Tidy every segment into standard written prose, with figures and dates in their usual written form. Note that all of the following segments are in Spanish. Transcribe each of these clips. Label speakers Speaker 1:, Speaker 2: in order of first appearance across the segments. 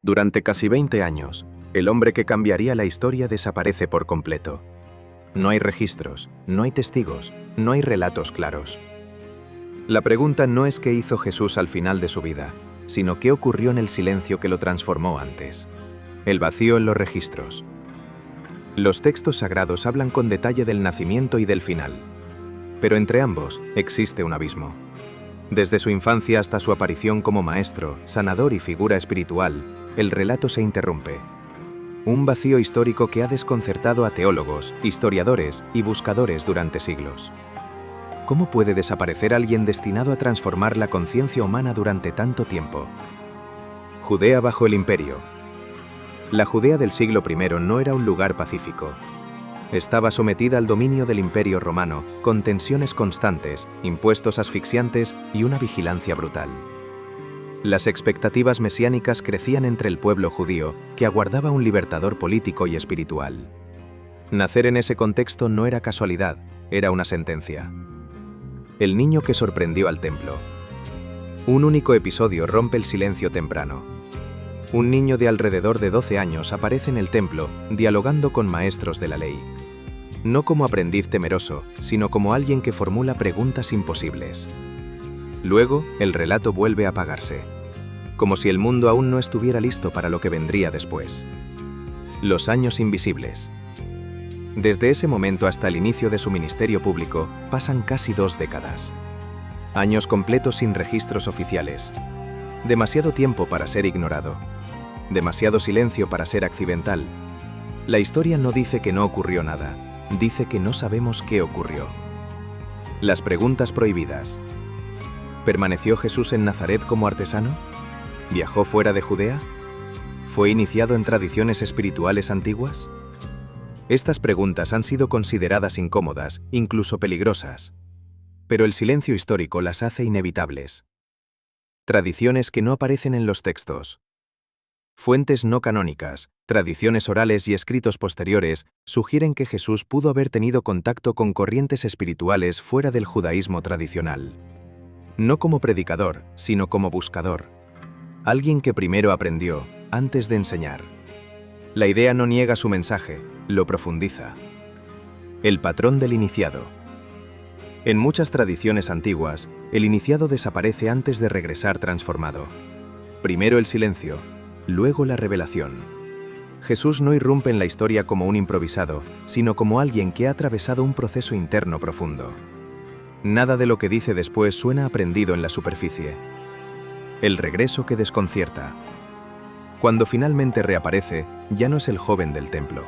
Speaker 1: Durante casi 20 años, el hombre que cambiaría la historia desaparece por completo. No hay registros, no hay testigos, no hay relatos claros. La pregunta no es qué hizo Jesús al final de su vida, sino qué ocurrió en el silencio que lo transformó antes. El vacío en los registros. Los textos sagrados hablan con detalle del nacimiento y del final, pero entre ambos existe un abismo. Desde su infancia hasta su aparición como maestro, sanador y figura espiritual, el relato se interrumpe. Un vacío histórico que ha desconcertado a teólogos, historiadores y buscadores durante siglos. ¿Cómo puede desaparecer alguien destinado a transformar la conciencia humana durante tanto tiempo? Judea bajo el Imperio. La Judea del siglo I no era un lugar pacífico. Estaba sometida al dominio del Imperio Romano, con tensiones constantes, impuestos asfixiantes y una vigilancia brutal. Las expectativas mesiánicas crecían entre el pueblo judío, que aguardaba un libertador político y espiritual. Nacer en ese contexto no era casualidad, era una sentencia. El niño que sorprendió al templo. Un único episodio rompe el silencio temprano. Un niño de alrededor de 12 años aparece en el templo, dialogando con maestros de la ley. No como aprendiz temeroso, sino como alguien que formula preguntas imposibles. Luego, el relato vuelve a apagarse, como si el mundo aún no estuviera listo para lo que vendría después. Los años invisibles. Desde ese momento hasta el inicio de su ministerio público, pasan casi 2 décadas. Años completos sin registros oficiales. Demasiado tiempo para ser ignorado. Demasiado silencio para ser accidental. La historia no dice que no ocurrió nada, dice que no sabemos qué ocurrió. Las preguntas prohibidas. ¿Permaneció Jesús en Nazaret como artesano? ¿Viajó fuera de Judea? ¿Fue iniciado en tradiciones espirituales antiguas? Estas preguntas han sido consideradas incómodas, incluso peligrosas. Pero el silencio histórico las hace inevitables. Tradiciones que no aparecen en los textos. Fuentes no canónicas, tradiciones orales y escritos posteriores sugieren que Jesús pudo haber tenido contacto con corrientes espirituales fuera del judaísmo tradicional. No como predicador, sino como buscador. Alguien que primero aprendió, antes de enseñar. La idea no niega su mensaje, lo profundiza. El patrón del iniciado. En muchas tradiciones antiguas, el iniciado desaparece antes de regresar transformado. Primero el silencio, luego la revelación. Jesús no irrumpe en la historia como un improvisado, sino como alguien que ha atravesado un proceso interno profundo. Nada de lo que dice después suena aprendido en la superficie. El regreso que desconcierta. Cuando finalmente reaparece, ya no es el joven del templo.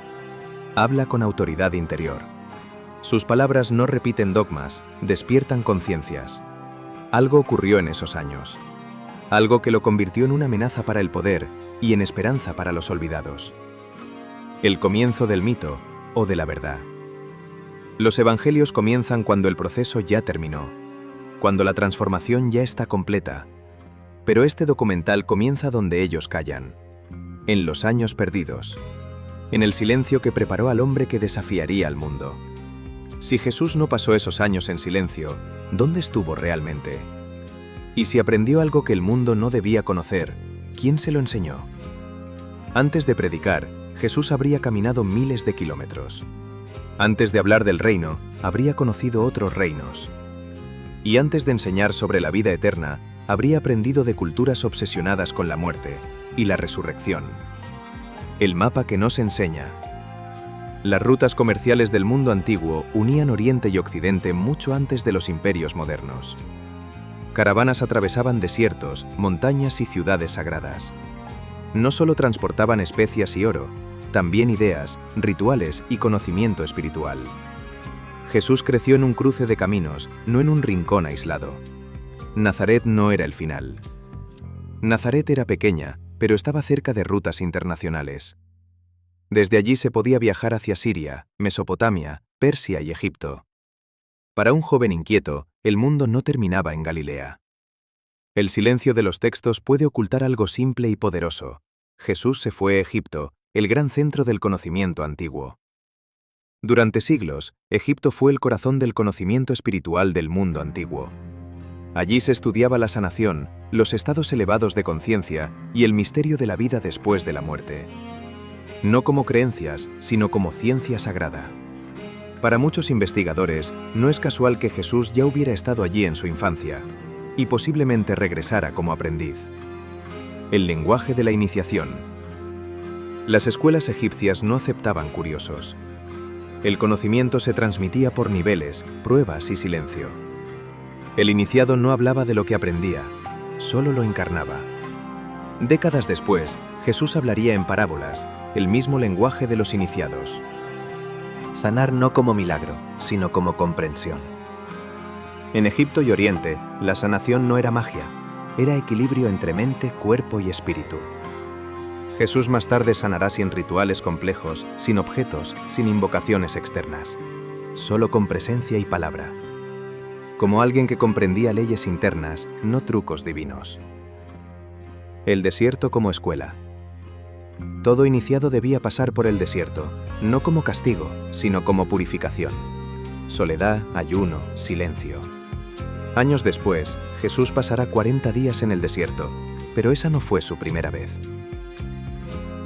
Speaker 1: Habla con autoridad interior. Sus palabras no repiten dogmas, despiertan conciencias. Algo ocurrió en esos años. Algo que lo convirtió en una amenaza para el poder y en esperanza para los olvidados. El comienzo del mito o de la verdad. Los evangelios comienzan cuando el proceso ya terminó, cuando la transformación ya está completa. Pero este documental comienza donde ellos callan, en los años perdidos, en el silencio que preparó al hombre que desafiaría al mundo. Si Jesús no pasó esos años en silencio, ¿dónde estuvo realmente? Y si aprendió algo que el mundo no debía conocer, ¿quién se lo enseñó? Antes de predicar, Jesús habría caminado miles de kilómetros. Antes de hablar del reino, habría conocido otros reinos. Y antes de enseñar sobre la vida eterna, habría aprendido de culturas obsesionadas con la muerte y la resurrección. El mapa que nos enseña. Las rutas comerciales del mundo antiguo unían Oriente y Occidente mucho antes de los imperios modernos. Caravanas atravesaban desiertos, montañas y ciudades sagradas. No solo transportaban especias y oro, también ideas, rituales y conocimiento espiritual. Jesús creció en un cruce de caminos, no en un rincón aislado. Nazaret no era el final. Nazaret era pequeña, pero estaba cerca de rutas internacionales. Desde allí se podía viajar hacia Siria, Mesopotamia, Persia y Egipto. Para un joven inquieto, el mundo no terminaba en Galilea. El silencio de los textos puede ocultar algo simple y poderoso. Jesús se fue a Egipto, el gran centro del conocimiento antiguo. Durante siglos, Egipto fue el corazón del conocimiento espiritual del mundo antiguo. Allí se estudiaba la sanación, los estados elevados de conciencia y el misterio de la vida después de la muerte. No como creencias, sino como ciencia sagrada. Para muchos investigadores, no es casual que Jesús ya hubiera estado allí en su infancia y posiblemente regresara como aprendiz. El lenguaje de la iniciación. Las escuelas egipcias no aceptaban curiosos. El conocimiento se transmitía por niveles, pruebas y silencio. El iniciado no hablaba de lo que aprendía, solo lo encarnaba. Décadas después, Jesús hablaría en parábolas, el mismo lenguaje de los iniciados.
Speaker 2: Sanar no como milagro, sino como comprensión.
Speaker 1: En Egipto y Oriente, la sanación no era magia, era equilibrio entre mente, cuerpo y espíritu. Jesús más tarde sanará sin rituales complejos, sin objetos, sin invocaciones externas, solo con presencia y palabra. Como alguien que comprendía leyes internas, no trucos divinos. El desierto como escuela. Todo iniciado debía pasar por el desierto, no como castigo, sino como purificación. Soledad, ayuno, silencio. Años después, Jesús pasará 40 días en el desierto, pero esa no fue su primera vez.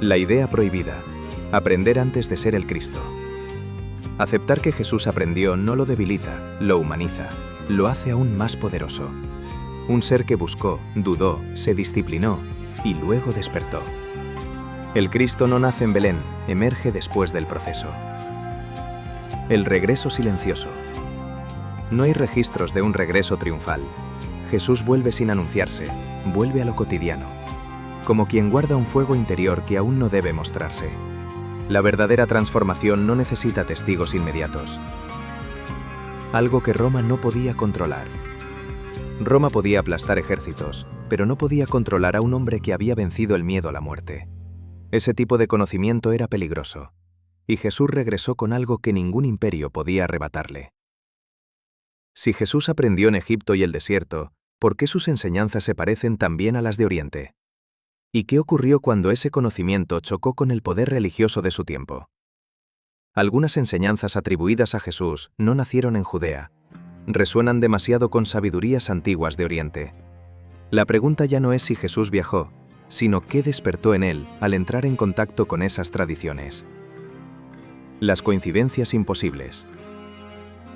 Speaker 1: La idea prohibida: aprender antes de ser el Cristo. Aceptar que Jesús aprendió no lo debilita, lo humaniza, lo hace aún más poderoso. Un ser que buscó, dudó, se disciplinó y luego despertó. El Cristo no nace en Belén, emerge después del proceso. El regreso silencioso. No hay registros de un regreso triunfal. Jesús vuelve sin anunciarse, vuelve a lo cotidiano, como quien guarda un fuego interior que aún no debe mostrarse. La verdadera transformación no necesita testigos inmediatos. Algo que Roma no podía controlar. Roma podía aplastar ejércitos, pero no podía controlar a un hombre que había vencido el miedo a la muerte. Ese tipo de conocimiento era peligroso, y Jesús regresó con algo que ningún imperio podía arrebatarle. Si Jesús aprendió en Egipto y el desierto, ¿por qué sus enseñanzas se parecen también a las de Oriente? ¿Y qué ocurrió cuando ese conocimiento chocó con el poder religioso de su tiempo? Algunas enseñanzas atribuidas a Jesús no nacieron en Judea. Resuenan demasiado con sabidurías antiguas de Oriente. La pregunta ya no es si Jesús viajó, sino qué despertó en él al entrar en contacto con esas tradiciones. Las coincidencias imposibles.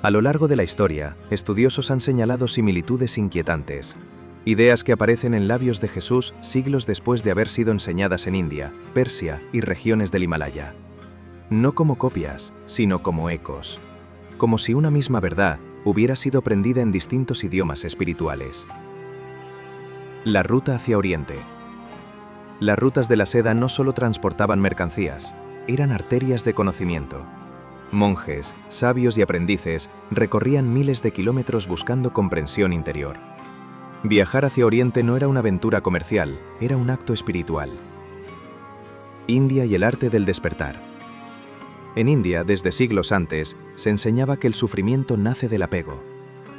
Speaker 1: A lo largo de la historia, estudiosos han señalado similitudes inquietantes, ideas que aparecen en labios de Jesús siglos después de haber sido enseñadas en India, Persia y regiones del Himalaya. No como copias, sino como ecos, como si una misma verdad hubiera sido aprendida en distintos idiomas espirituales. La ruta hacia Oriente. Las rutas de la seda no solo transportaban mercancías, eran arterias de conocimiento. Monjes, sabios y aprendices recorrían miles de kilómetros buscando comprensión interior. Viajar hacia Oriente no era una aventura comercial, era un acto espiritual. India y el arte del despertar. En India, desde siglos antes, se enseñaba que el sufrimiento nace del apego,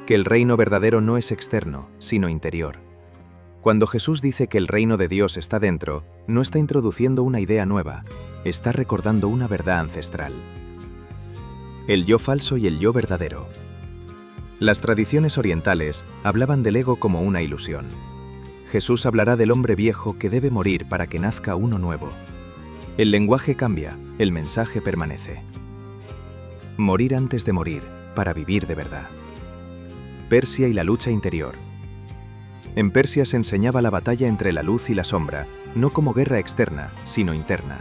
Speaker 1: que el reino verdadero no es externo, sino interior. Cuando Jesús dice que el reino de Dios está dentro, no está introduciendo una idea nueva, está recordando una verdad ancestral. El yo falso y el yo verdadero. Las tradiciones orientales hablaban del ego como una ilusión. Jesús hablará del hombre viejo que debe morir para que nazca uno nuevo. El lenguaje cambia, el mensaje permanece. Morir antes de morir, para vivir de verdad. Persia y la lucha interior. En Persia se enseñaba la batalla entre la luz y la sombra, no como guerra externa, sino interna.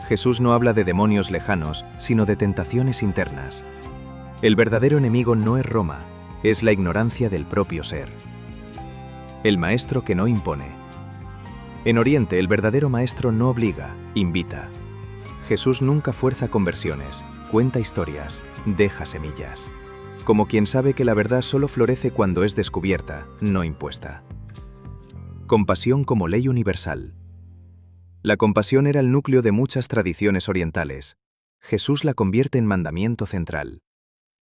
Speaker 1: Jesús no habla de demonios lejanos, sino de tentaciones internas. El verdadero enemigo no es Roma, es la ignorancia del propio ser. El maestro que no impone. En Oriente, el verdadero maestro no obliga, invita. Jesús nunca fuerza conversiones, cuenta historias, deja semillas. Como quien sabe que la verdad solo florece cuando es descubierta, no impuesta. Compasión como ley universal. La compasión era el núcleo de muchas tradiciones orientales. Jesús la convierte en mandamiento central.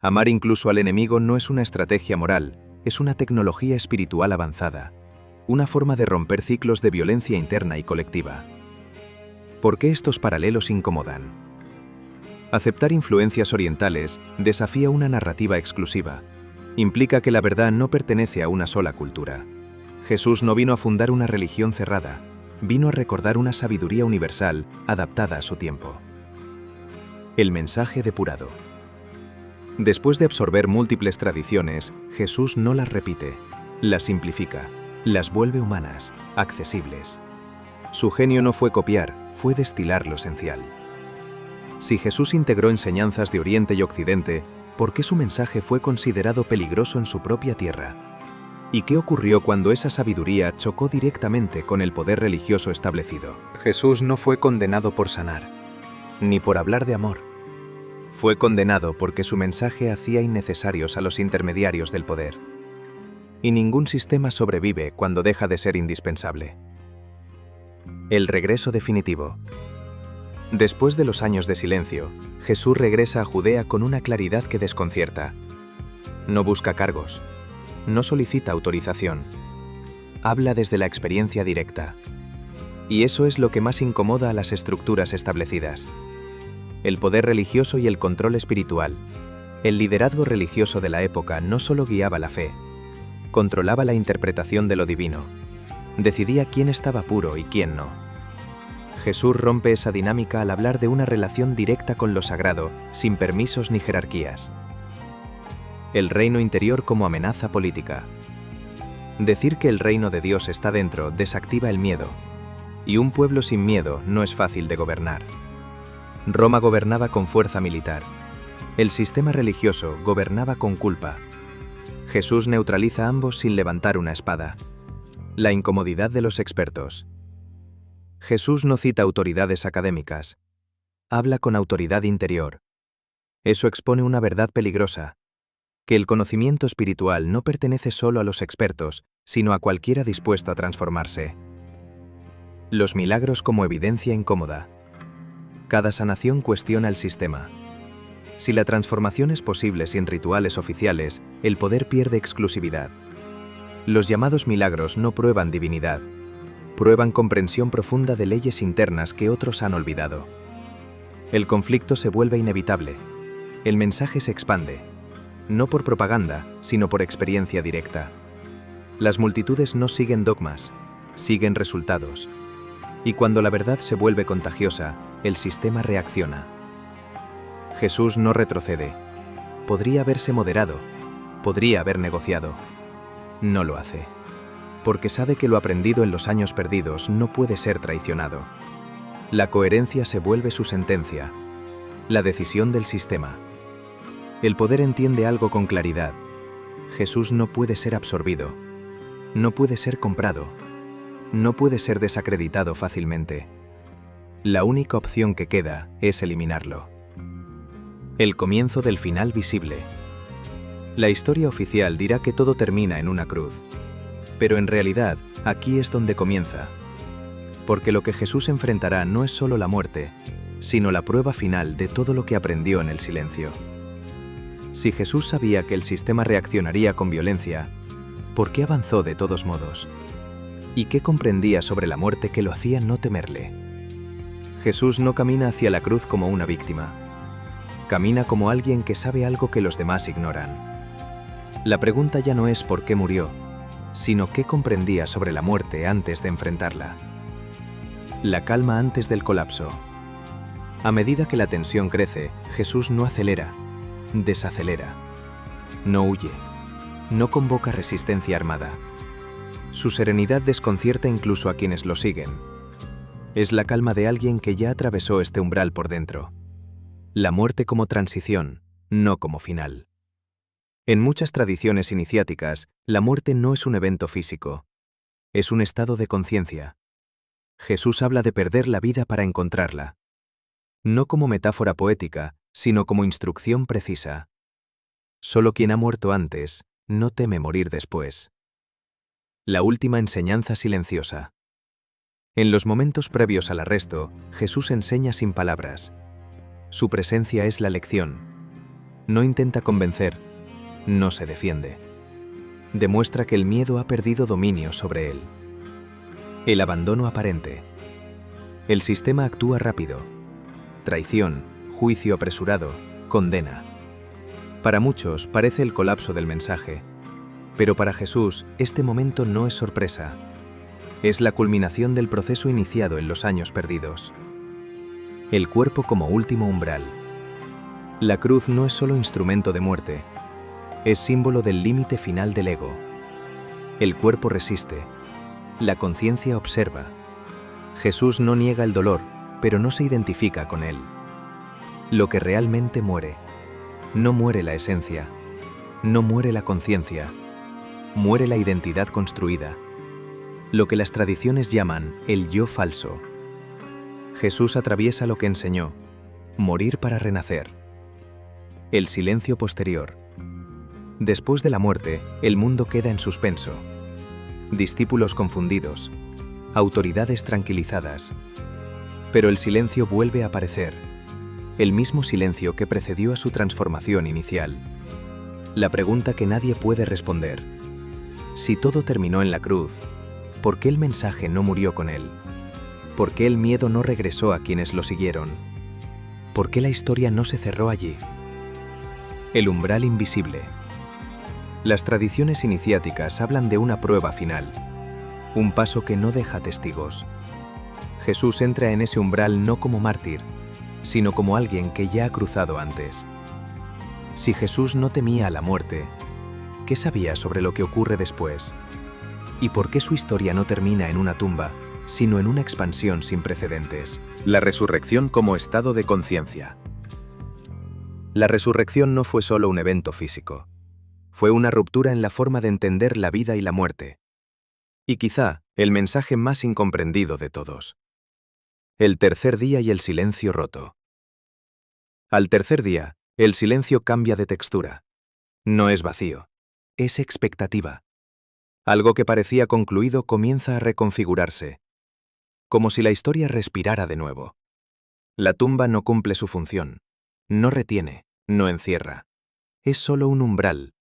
Speaker 1: Amar incluso al enemigo no es una estrategia moral, es una tecnología espiritual avanzada, una forma de romper ciclos de violencia interna y colectiva. ¿Por qué estos paralelos incomodan? Aceptar influencias orientales desafía una narrativa exclusiva. Implica que la verdad no pertenece a una sola cultura. Jesús no vino a fundar una religión cerrada, vino a recordar una sabiduría universal adaptada a su tiempo. El mensaje depurado. Después de absorber múltiples tradiciones, Jesús no las repite, las simplifica, las vuelve humanas, accesibles. Su genio no fue copiar, fue destilar lo esencial. Si Jesús integró enseñanzas de Oriente y Occidente, ¿por qué su mensaje fue considerado peligroso en su propia tierra? ¿Y qué ocurrió cuando esa sabiduría chocó directamente con el poder religioso establecido? Jesús no fue condenado por sanar, ni por hablar de amor. Fue condenado porque su mensaje hacía innecesarios a los intermediarios del poder. Y ningún sistema sobrevive cuando deja de ser indispensable. El regreso definitivo. Después de los años de silencio, Jesús regresa a Judea con una claridad que desconcierta. No busca cargos, no solicita autorización. Habla desde la experiencia directa. Y eso es lo que más incomoda a las estructuras establecidas. El poder religioso y el control espiritual. El liderazgo religioso de la época no solo guiaba la fe, controlaba la interpretación de lo divino. Decidía quién estaba puro y quién no. Jesús rompe esa dinámica al hablar de una relación directa con lo sagrado, sin permisos ni jerarquías. El reino interior como amenaza política. Decir que el reino de Dios está dentro desactiva el miedo, y un pueblo sin miedo no es fácil de gobernar. Roma gobernaba con fuerza militar. El sistema religioso gobernaba con culpa. Jesús neutraliza ambos sin levantar una espada. La incomodidad de los expertos. Jesús no cita autoridades académicas. Habla con autoridad interior. Eso expone una verdad peligrosa, que el conocimiento espiritual no pertenece solo a los expertos, sino a cualquiera dispuesto a transformarse. Los milagros como evidencia incómoda. Cada sanación cuestiona el sistema. Si la transformación es posible sin rituales oficiales, el poder pierde exclusividad. Los llamados milagros no prueban divinidad, prueban comprensión profunda de leyes internas que otros han olvidado. El conflicto se vuelve inevitable. El mensaje se expande, no por propaganda, sino por experiencia directa. Las multitudes no siguen dogmas, siguen resultados. Y cuando la verdad se vuelve contagiosa, el sistema reacciona. Jesús no retrocede. Podría haberse moderado, podría haber negociado. No lo hace, porque sabe que lo aprendido en los años perdidos no puede ser traicionado. La coherencia se vuelve su sentencia, la decisión del sistema. El poder entiende algo con claridad. Jesús no puede ser absorbido, no puede ser comprado, no puede ser desacreditado fácilmente. La única opción que queda es eliminarlo. El comienzo del final visible. La historia oficial dirá que todo termina en una cruz, pero en realidad aquí es donde comienza, porque lo que Jesús enfrentará no es solo la muerte, sino la prueba final de todo lo que aprendió en el silencio. Si Jesús sabía que el sistema reaccionaría con violencia, ¿por qué avanzó de todos modos? ¿Y qué comprendía sobre la muerte que lo hacía no temerle? Jesús no camina hacia la cruz como una víctima. Camina como alguien que sabe algo que los demás ignoran. La pregunta ya no es por qué murió, sino qué comprendía sobre la muerte antes de enfrentarla. La calma antes del colapso. A medida que la tensión crece, Jesús no acelera, desacelera. No huye, no convoca resistencia armada. Su serenidad desconcierta incluso a quienes lo siguen. Es la calma de alguien que ya atravesó este umbral por dentro. La muerte como transición, no como final. En muchas tradiciones iniciáticas, la muerte no es un evento físico, es un estado de conciencia. Jesús habla de perder la vida para encontrarla. No como metáfora poética, sino como instrucción precisa. Solo quien ha muerto antes no teme morir después. La última enseñanza silenciosa. En los momentos previos al arresto, Jesús enseña sin palabras. Su presencia es la lección. No intenta convencer, no se defiende. Demuestra que el miedo ha perdido dominio sobre él. El abandono aparente. El sistema actúa rápido. Traición, juicio apresurado, condena. Para muchos parece el colapso del mensaje, pero para Jesús este momento no es sorpresa. Es la culminación del proceso iniciado en los años perdidos. El cuerpo como último umbral. La cruz no es solo instrumento de muerte, es símbolo del límite final del ego. El cuerpo resiste, la conciencia observa. Jesús no niega el dolor, pero no se identifica con él. Lo que realmente muere, no muere la esencia, no muere la conciencia, muere la identidad construida, lo que las tradiciones llaman el yo falso. Jesús atraviesa lo que enseñó, morir para renacer. El silencio posterior. Después de la muerte, el mundo queda en suspenso. Discípulos confundidos, autoridades tranquilizadas. Pero el silencio vuelve a aparecer, el mismo silencio que precedió a su transformación inicial. La pregunta que nadie puede responder: si todo terminó en la cruz, ¿por qué el mensaje no murió con él? ¿Por qué el miedo no regresó a quienes lo siguieron? ¿Por qué la historia no se cerró allí? El umbral invisible. Las tradiciones iniciáticas hablan de una prueba final, un paso que no deja testigos. Jesús entra en ese umbral no como mártir, sino como alguien que ya ha cruzado antes. Si Jesús no temía a la muerte, ¿qué sabía sobre lo que ocurre después? ¿Y por qué su historia no termina en una tumba, sino en una expansión sin precedentes?
Speaker 2: La resurrección como estado de conciencia.
Speaker 1: La resurrección no fue solo un evento físico. Fue una ruptura en la forma de entender la vida y la muerte. Y quizá el mensaje más incomprendido de todos. El tercer día y el silencio roto. Al tercer día, el silencio cambia de textura. No es vacío, es expectativa. Algo que parecía concluido comienza a reconfigurarse, como si la historia respirara de nuevo. La tumba no cumple su función, no retiene, no encierra. Es solo un umbral,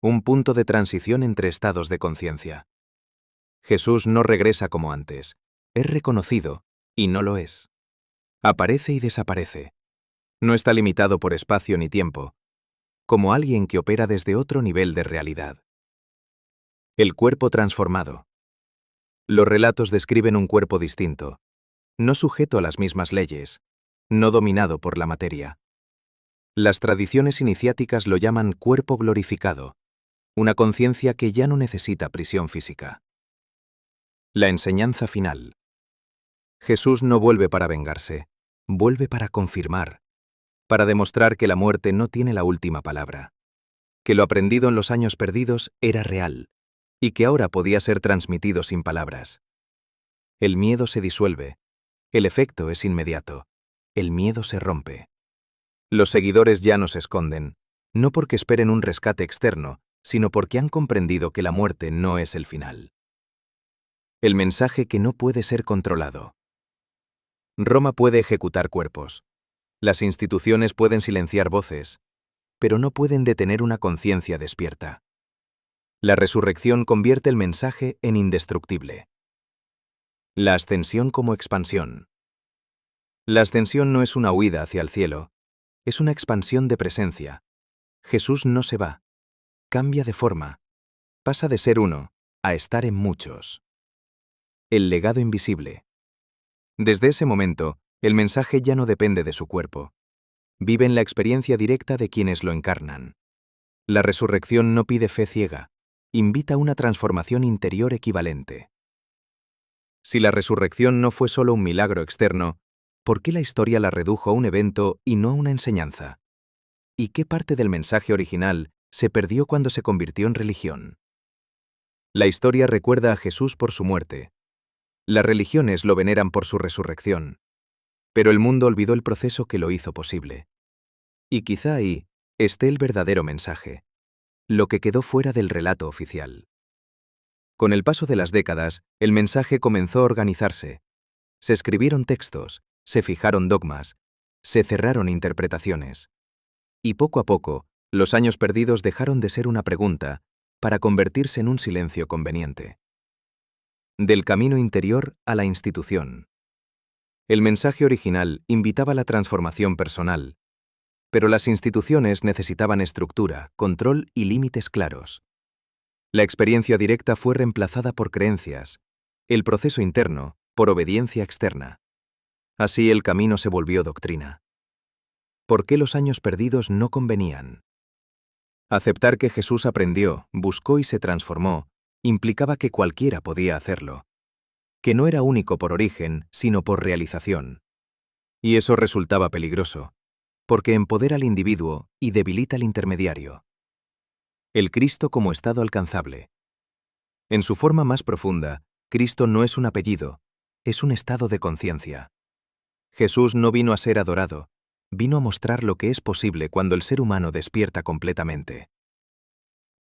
Speaker 1: un punto de transición entre estados de conciencia. Jesús no regresa como antes, es reconocido y no lo es. Aparece y desaparece. No está limitado por espacio ni tiempo, como alguien que opera desde otro nivel de realidad. El cuerpo transformado. Los relatos describen un cuerpo distinto, no sujeto a las mismas leyes, no dominado por la materia. Las tradiciones iniciáticas lo llaman cuerpo glorificado, una conciencia que ya no necesita prisión física. La enseñanza final. Jesús no vuelve para vengarse, vuelve para confirmar, para demostrar que la muerte no tiene la última palabra, que lo aprendido en los años perdidos era real, y que ahora podía ser transmitido sin palabras. El miedo se disuelve, el efecto es inmediato, el miedo se rompe. Los seguidores ya no se esconden, no porque esperen un rescate externo, sino porque han comprendido que la muerte no es el final. El mensaje que no puede ser controlado. Roma puede ejecutar cuerpos. Las instituciones pueden silenciar voces, pero no pueden detener una conciencia despierta. La resurrección convierte el mensaje en indestructible. La ascensión como expansión. La ascensión no es una huida hacia el cielo, es una expansión de presencia. Jesús no se va, cambia de forma, pasa de ser uno a estar en muchos. El legado invisible. Desde ese momento, el mensaje ya no depende de su cuerpo. Vive en la experiencia directa de quienes lo encarnan. La resurrección no pide fe ciega, invita a una transformación interior equivalente. Si la resurrección no fue solo un milagro externo, ¿por qué la historia la redujo a un evento y no a una enseñanza? ¿Y qué parte del mensaje original se perdió cuando se convirtió en religión? La historia recuerda a Jesús por su muerte. Las religiones lo veneran por su resurrección. Pero el mundo olvidó el proceso que lo hizo posible. Y quizá ahí esté el verdadero mensaje, lo que quedó fuera del relato oficial. Con el paso de las décadas, el mensaje comenzó a organizarse. Se escribieron textos, se fijaron dogmas, se cerraron interpretaciones. Y poco a poco, los años perdidos dejaron de ser una pregunta para convertirse en un silencio conveniente. Del camino interior a la institución. El mensaje original invitaba a la transformación personal, Pero las instituciones necesitaban estructura, control y límites claros. La experiencia directa fue reemplazada por creencias, el proceso interno por obediencia externa. Así el camino se volvió doctrina. ¿Por qué los años perdidos no convenían? Aceptar que Jesús aprendió, buscó y se transformó implicaba que cualquiera podía hacerlo, que no era único por origen, sino por realización. Y eso resultaba peligroso, porque empodera al individuo y debilita al intermediario. El Cristo como estado alcanzable. En su forma más profunda, Cristo no es un apellido, es un estado de conciencia. Jesús no vino a ser adorado, vino a mostrar lo que es posible cuando el ser humano despierta completamente.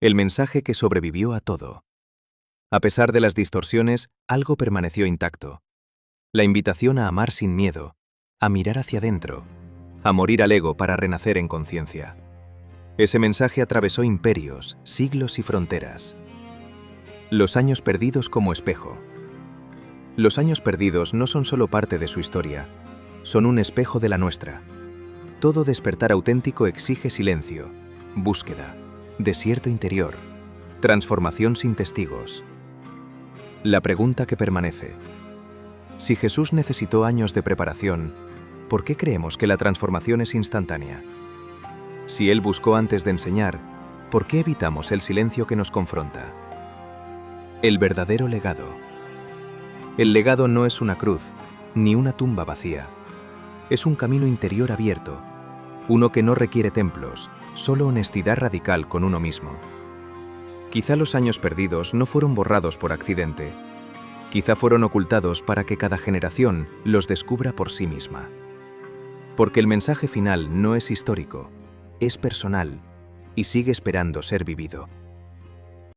Speaker 1: El mensaje que sobrevivió a todo. A pesar de las distorsiones, algo permaneció intacto. La invitación a amar sin miedo, a mirar hacia adentro, a morir al ego para renacer en conciencia. Ese mensaje atravesó imperios, siglos y fronteras. Los años perdidos como espejo. Los años perdidos no son solo parte de su historia, son un espejo de la nuestra. Todo despertar auténtico exige silencio, búsqueda, desierto interior, transformación sin testigos. La pregunta que permanece. Si Jesús necesitó años de preparación, ¿por qué creemos que la transformación es instantánea? Si Él buscó antes de enseñar, ¿por qué evitamos el silencio que nos confronta? El verdadero legado. El legado no es una cruz, ni una tumba vacía. Es un camino interior abierto, uno que no requiere templos, solo honestidad radical con uno mismo. Quizá los años perdidos no fueron borrados por accidente. Quizá fueron ocultados para que cada generación los descubra por sí misma. Porque el mensaje final no es histórico, es personal y sigue esperando ser vivido.